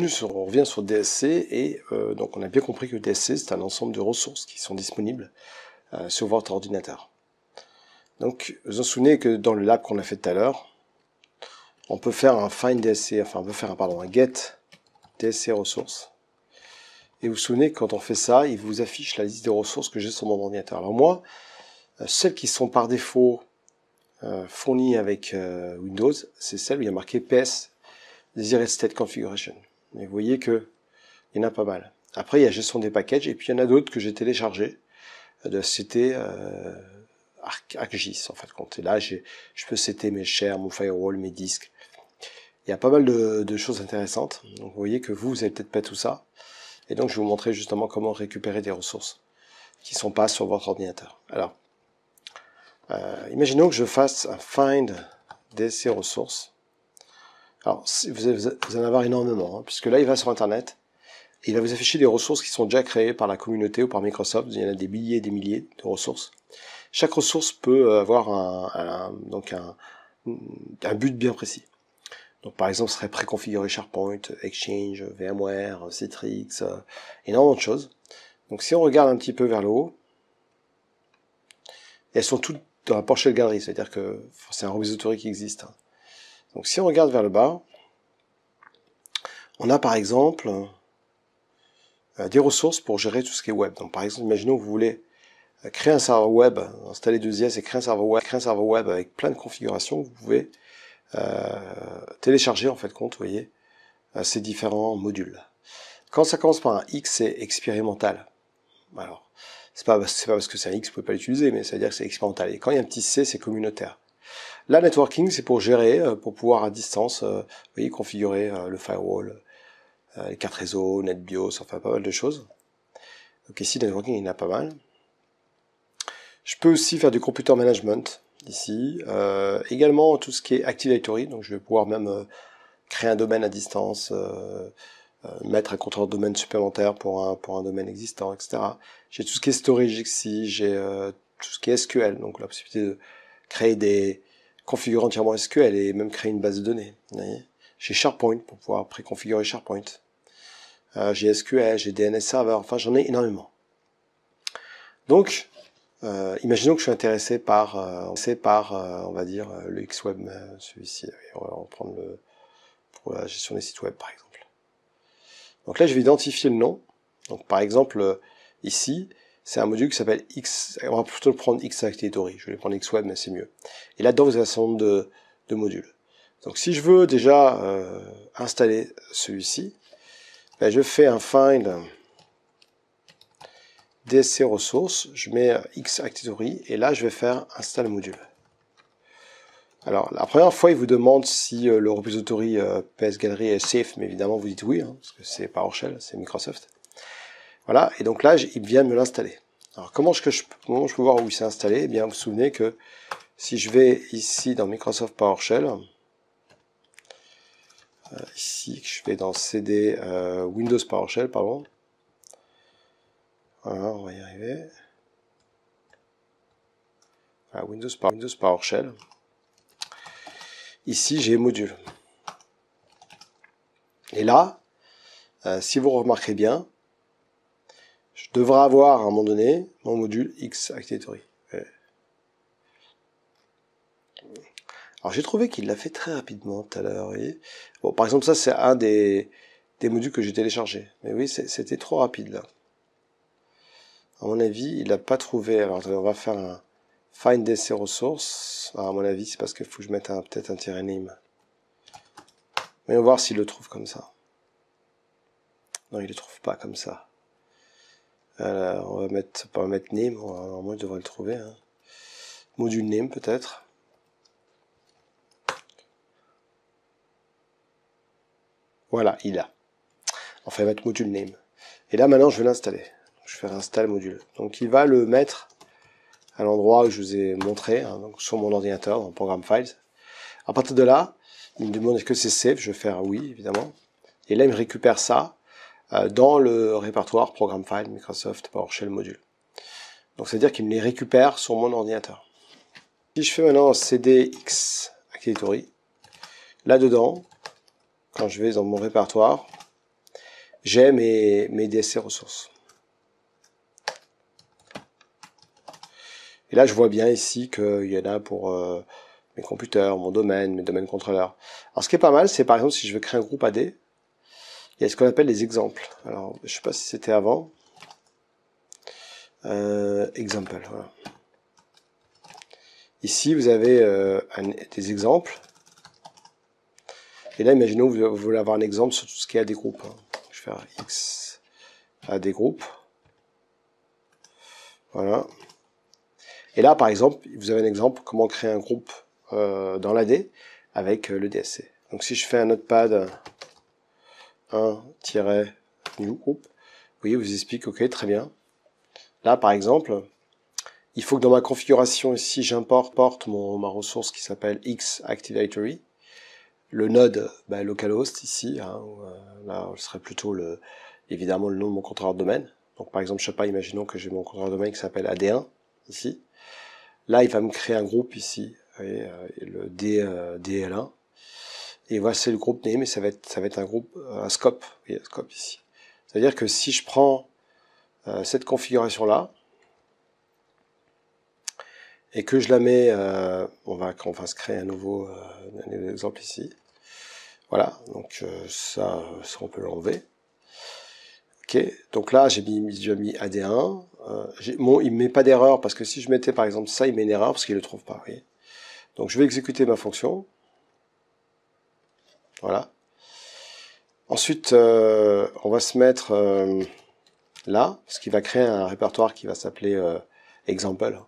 On revient sur DSC et donc on a bien compris que DSC c'est un ensemble de ressources qui sont disponibles sur votre ordinateur. Donc vous vous souvenez que dans le lab qu'on a fait tout à l'heure, on peut faire un find DSC, enfin on peut faire un get DSC ressources. Et vous vous souvenez que quand on fait ça, il vous affiche la liste des ressources que j'ai sur mon ordinateur. Alors moi, celles qui sont par défaut fournies avec Windows, c'est celle où il y a marqué PS Desired State Configuration. Et vous voyez que il y en a pas mal. Après, il y a gestion des packages, et puis il y en a d'autres que j'ai téléchargés de la société ArcGIS, en fait. Et là, je peux setter mes shares, mon firewall, mes disques. Il y a pas mal de choses intéressantes. Donc vous voyez que vous n'avez peut-être pas tout ça. Et donc je vais vous montrer justement comment récupérer des ressources qui ne sont pas sur votre ordinateur. Alors, imaginons que je fasse un find DSC ressources. Alors, vous allez en avoir énormément, hein, puisque là, il va sur Internet, et il va vous afficher des ressources qui sont déjà créées par la communauté ou par Microsoft. Il y en a des milliers et des milliers de ressources. Chaque ressource peut avoir un but bien précis. Donc, par exemple, ce serait préconfiguré SharePoint, Exchange, VMware, Citrix, énormément de choses. Donc, si on regarde un petit peu vers le haut, elles sont toutes dans la PowerShell Gallery, c'est-à-dire que c'est un repository qui existe. Donc si on regarde vers le bas, on a par exemple des ressources pour gérer tout ce qui est web. Donc par exemple, imaginons que vous voulez créer un serveur web, installer 2IS et créer un serveur web avec plein de configurations, vous pouvez télécharger en fait compte, vous voyez, ces différents modules. Quand ça commence par un X, c'est expérimental. Alors, c'est pas parce que c'est un X que vous pouvez pas l'utiliser, mais ça veut dire que c'est expérimental. Et quand il y a un petit C, c'est communautaire. Là, networking, c'est pour gérer, pour pouvoir à distance, vous voyez, configurer le firewall, les cartes réseau, NetBIOS, enfin pas mal de choses. Donc ici, networking, il y en a pas mal. Je peux aussi faire du computer management, ici. Également, tout ce qui est Active Directory, donc je vais pouvoir même créer un domaine à distance, mettre un contrôleur de domaine supplémentaire pour un domaine existant, etc. J'ai tout ce qui est storage ici, j'ai tout ce qui est SQL, donc la possibilité de créer des configurer entièrement SQL et même créer une base de données. J'ai SharePoint pour pouvoir préconfigurer SharePoint. J'ai SQL, j'ai DNS Server, enfin j'en ai énormément. Donc, imaginons que je suis intéressé par, on va dire, le Xweb, celui-ci. On va reprendre pour la gestion des sites web, par exemple. Donc là, je vais identifier le nom. Donc par exemple, ici, c'est un module qui s'appelle X, on va plutôt prendre X Activity, je vais prendre Xweb, mais c'est mieux. Et là-dedans, vous avez un certain nombre de modules. Donc si je veux déjà installer celui-ci, ben, je fais un find DSC ressources, je mets X Activity, et là je vais faire install module. Alors la première fois, il vous demande si le repository PS Gallery est safe, mais évidemment vous dites oui, hein, parce que c'est PowerShell, c'est Microsoft. Voilà, et donc là, il vient de me l'installer. Alors comment je peux voir où il s'est installé? Eh bien, vous vous souvenez que si je vais ici dans Microsoft PowerShell, ici je vais dans CD Windows PowerShell, pardon. Voilà, on va y arriver. Voilà, Windows PowerShell. Ici, j'ai module. Et là, si vous remarquez bien, je devrais avoir à un moment donné mon module X Activity. Alors j'ai trouvé qu'il l'a fait très rapidement tout à l'heure. Bon, par exemple, ça c'est un des modules que j'ai téléchargé. Mais oui, c'était trop rapide là. À mon avis, il n'a pas trouvé. Alors on va faire un find DSC ressources. Alors, à mon avis, c'est parce qu'il faut que je mette peut-être un tiret name. Mais on va voir s'il le trouve comme ça. Non, il le trouve pas comme ça. Alors, on va pas mettre name. Normalement, il devrait le trouver. Hein. Module name peut-être. Voilà, il a. Enfin, il va mettre module name. Et là, maintenant, je vais l'installer. Je vais faire install module. Donc, il va le mettre à l'endroit où je vous ai montré, hein, donc sur mon ordinateur, dans Program Files. À partir de là, il me demande est-ce que c'est safe. Je vais faire oui, évidemment. Et là, il me récupère ça dans le répertoire Program Files Microsoft PowerShell Module. Donc, c'est-à-dire qu'il me les récupère sur mon ordinateur. Si je fais maintenant CDX Activity, là-dedans, quand je vais dans mon répertoire, j'ai mes DSC ressources. Et là, je vois bien ici qu'il y en a pour mes computers, mon domaine, mes domaines contrôleurs. Alors, ce qui est pas mal, c'est par exemple, si je veux créer un groupe AD, il y a ce qu'on appelle les exemples. Alors, je sais pas si c'était avant. Example, voilà. Ici, vous avez des exemples. Et là, imaginons que vous voulez avoir un exemple sur tout ce qui est AD groupe. Je vais faire X AD groupe. Voilà. Et là, par exemple, vous avez un exemple comment créer un groupe dans l'AD avec le DSC. Donc si je fais un notepad 1-new group, vous voyez, vous explique, ok, très bien. Là, par exemple, il faut que dans ma configuration ici, j'importe ma ressource qui s'appelle X Activatory. Le node localhost ici, hein, là, ce serait plutôt évidemment le nom de mon contrôleur de domaine. Donc par exemple, je sais pas, imaginons que j'ai mon contrôleur de domaine qui s'appelle AD1 ici. Là, il va me créer un groupe ici, vous voyez, le DL1. Et voilà, c'est le groupe name, et ça va être un groupe, un scope, vous voyez, un scope ici. C'est-à-dire que si je prends cette configuration-là, et que je la mets, on va se créer un nouveau exemple ici. Voilà, donc ça on peut l'enlever. Ok, donc là j'ai déjà mis AD1. Bon, il ne met pas d'erreur parce que si je mettais par exemple ça, il met une erreur parce qu'il ne le trouve pas. Vous voyez. Donc je vais exécuter ma fonction. Voilà. Ensuite, on va se mettre là, ce qui va créer un répertoire qui va s'appeler example.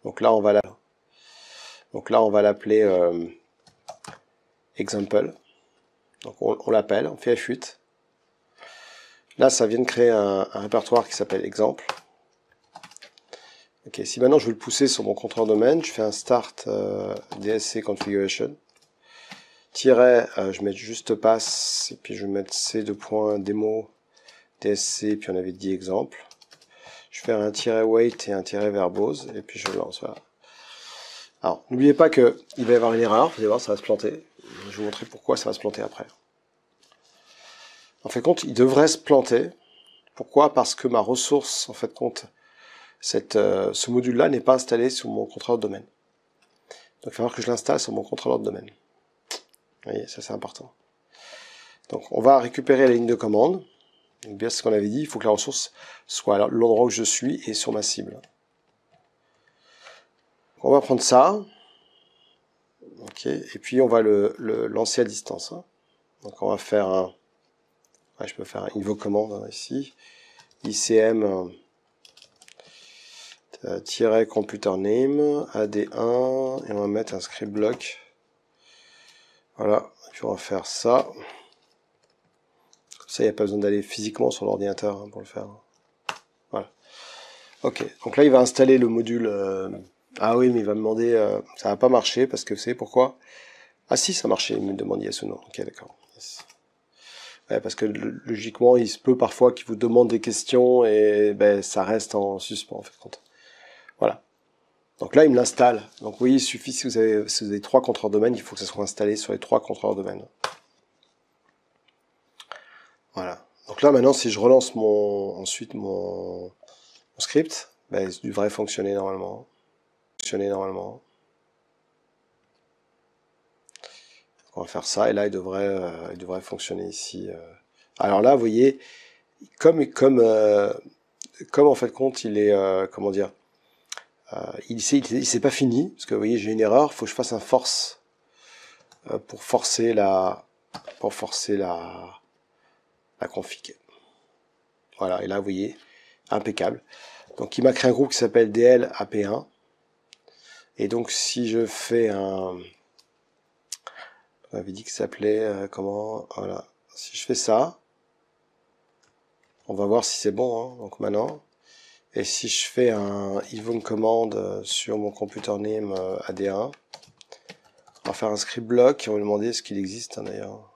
Donc là on va l'appeler example. Donc on l'appelle, on fait F8. Là, ça vient de créer un répertoire qui s'appelle exemple. Ok, si maintenant je veux le pousser sur mon contrôleur domaine, je fais un start DSC configuration. Je mets juste pass, et puis je vais mettre c2.demo DSC, puis on avait dit exemple. Je fais un -wait et un -verbose, et puis je lance. Voilà. Alors, n'oubliez pas qu'il va y avoir une erreur, vous allez voir, ça va se planter. Je vais vous montrer pourquoi ça va se planter après. En fait, compte, il devrait se planter. Pourquoi? Parce que ma ressource, en fait, compte, ce module-là n'est pas installé sur mon contrôleur de domaine. Donc, il va falloir que je l'installe sur mon contrôleur de domaine. Vous voyez, ça c'est important. Donc, on va récupérer la ligne de commande. Donc, bien ce qu'on avait dit, il faut que la ressource soit à l'endroit où je suis et sur ma cible. Donc, on va prendre ça. Ok, et puis on va le lancer à distance. Donc, on va faire un... Ouais, je peux faire un invoke commande ici. ICM computer name AD1 et on va mettre un script block. Voilà, et puis on va faire ça. Comme ça, il n'y a pas besoin d'aller physiquement sur l'ordinateur pour le faire. Voilà. Ok, donc là il va installer le module. Ah oui, mais il va me demander. Ça va pas marcher parce que vous savez pourquoi? Ah si, ça marchait, il me demande yes ou non. Ok, d'accord. Yes. Ouais, parce que logiquement, il se peut parfois qu'il vous demande des questions et ça reste en suspens en fait. Voilà. Donc là, il me l'installe. Donc vous voyez, il suffit, si vous avez 3 contrôleurs domaine, il faut que ça soit installé sur les 3 contrôleurs domaine. Voilà. Donc là, maintenant, si je relance ensuite mon script, il devrait fonctionner normalement. Donc on va faire ça, et là, il devrait fonctionner ici. Alors là, vous voyez, comme en fait compte, il est, comment dire, il s'est pas fini, parce que vous voyez, j'ai une erreur, il faut que je fasse un force pour forcer la config. Voilà, et là, vous voyez, impeccable. Donc, il m'a créé un groupe qui s'appelle DL AP1. Et donc, si je fais on avait dit que ça s'appelait, comment, voilà. Si je fais ça, on va voir si c'est bon, hein, donc maintenant. Et si je fais un invoke commande sur mon computer name AD1, on va faire un script block et on va lui demander ce qu'il existe, hein, d'ailleurs.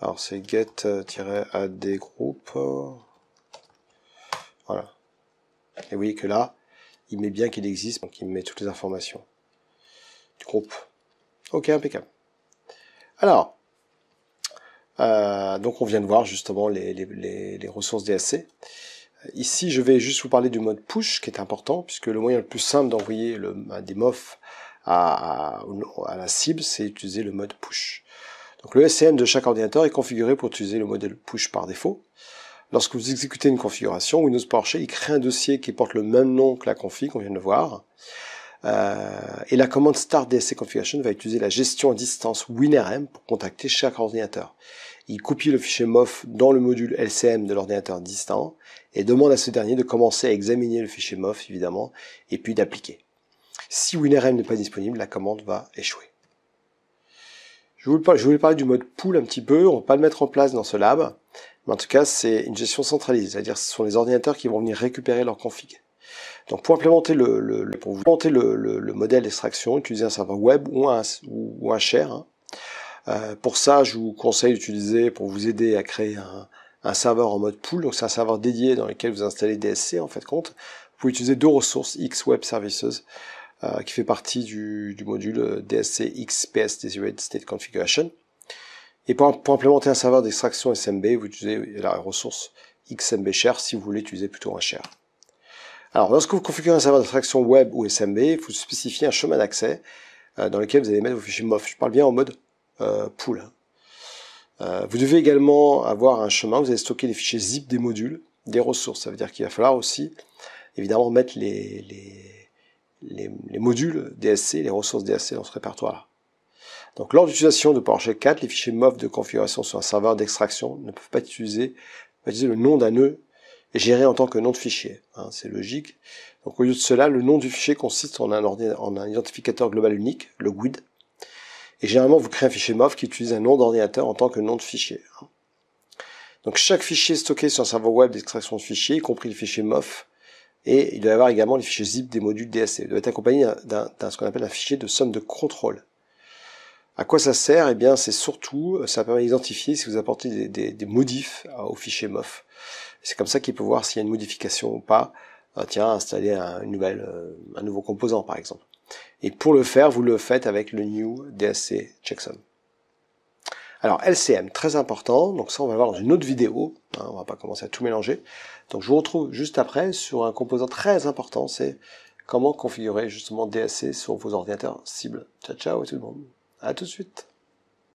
Alors, c'est get-add group. Voilà. Et vous voyez que là, il met bien qu'il existe, donc il met toutes les informations du groupe. Ok, impeccable. Alors, Donc on vient de voir justement les ressources DSC. Ici, je vais juste vous parler du mode push, qui est important, puisque le moyen le plus simple d'envoyer des MOF à la cible, c'est utiliser le mode push. Donc le SCM de chaque ordinateur est configuré pour utiliser le modèle push par défaut. Lorsque vous exécutez une configuration, Windows PowerShell, il crée un dossier qui porte le même nom que la config qu'on vient de voir. Et la commande start DSC configuration va utiliser la gestion à distance WinRM pour contacter chaque ordinateur. Il copie le fichier MOF dans le module LCM de l'ordinateur distant et demande à ce dernier de commencer à examiner le fichier MOF, évidemment, et puis d'appliquer. Si WinRM n'est pas disponible, la commande va échouer. Je voulais parler du mode pool un petit peu, on ne va pas le mettre en place dans ce lab, mais en tout cas c'est une gestion centralisée, c'est-à-dire ce sont les ordinateurs qui vont venir récupérer leur config. Donc pour implémenter le modèle d'extraction, utilisez un serveur web ou un share. Pour ça, je vous conseille d'utiliser, pour vous aider à créer un serveur en mode pool, donc c'est un serveur dédié dans lequel vous installez DSC en fait compte. Vous pouvez utiliser deux ressources, X Web Services, qui fait partie du module DSC XPS Desired State Configuration. Et pour implémenter un serveur d'extraction SMB, vous utilisez la ressource XMB Share si vous voulez utiliser plutôt un share. Alors, lorsque vous configurez un serveur d'extraction web ou SMB, il faut spécifier un chemin d'accès dans lequel vous allez mettre vos fichiers MOF. Je parle bien en mode pool. Vous devez également avoir un chemin où vous allez stocker les fichiers zip des modules, des ressources. Ça veut dire qu'il va falloir aussi, évidemment, mettre les modules DSC, les ressources DSC dans ce répertoire-là. Donc, lors d'utilisation de PowerShell 4, les fichiers MOF de configuration sur un serveur d'extraction ne peuvent pas utiliser le nom d'un nœud et géré en tant que nom de fichier. C'est logique. Donc, au lieu de cela, le nom du fichier consiste en un identificateur global unique, le GUID. Et généralement, vous créez un fichier MOF qui utilise un nom d'ordinateur en tant que nom de fichier. Donc, chaque fichier stocké sur un serveur web d'extraction de fichiers, y compris les fichiers MOF, et il doit y avoir également les fichiers zip des modules DSC. Il doit être accompagné d'un ce qu'on appelle un fichier de somme de contrôle. À quoi ça sert? Eh bien, c'est surtout, ça permet d'identifier si vous apportez des modifs au fichier MOF. C'est comme ça qu'il peut voir s'il y a une modification ou pas. Tiens, installer un nouveau composant, par exemple. Et pour le faire, vous le faites avec le new DSC checksum. Alors, LCM, très important. Donc ça, on va voir dans une autre vidéo. On va pas commencer à tout mélanger. Donc, je vous retrouve juste après sur un composant très important. C'est comment configurer justement DSC sur vos ordinateurs cibles. Ciao, ciao tout le monde. À tout de suite.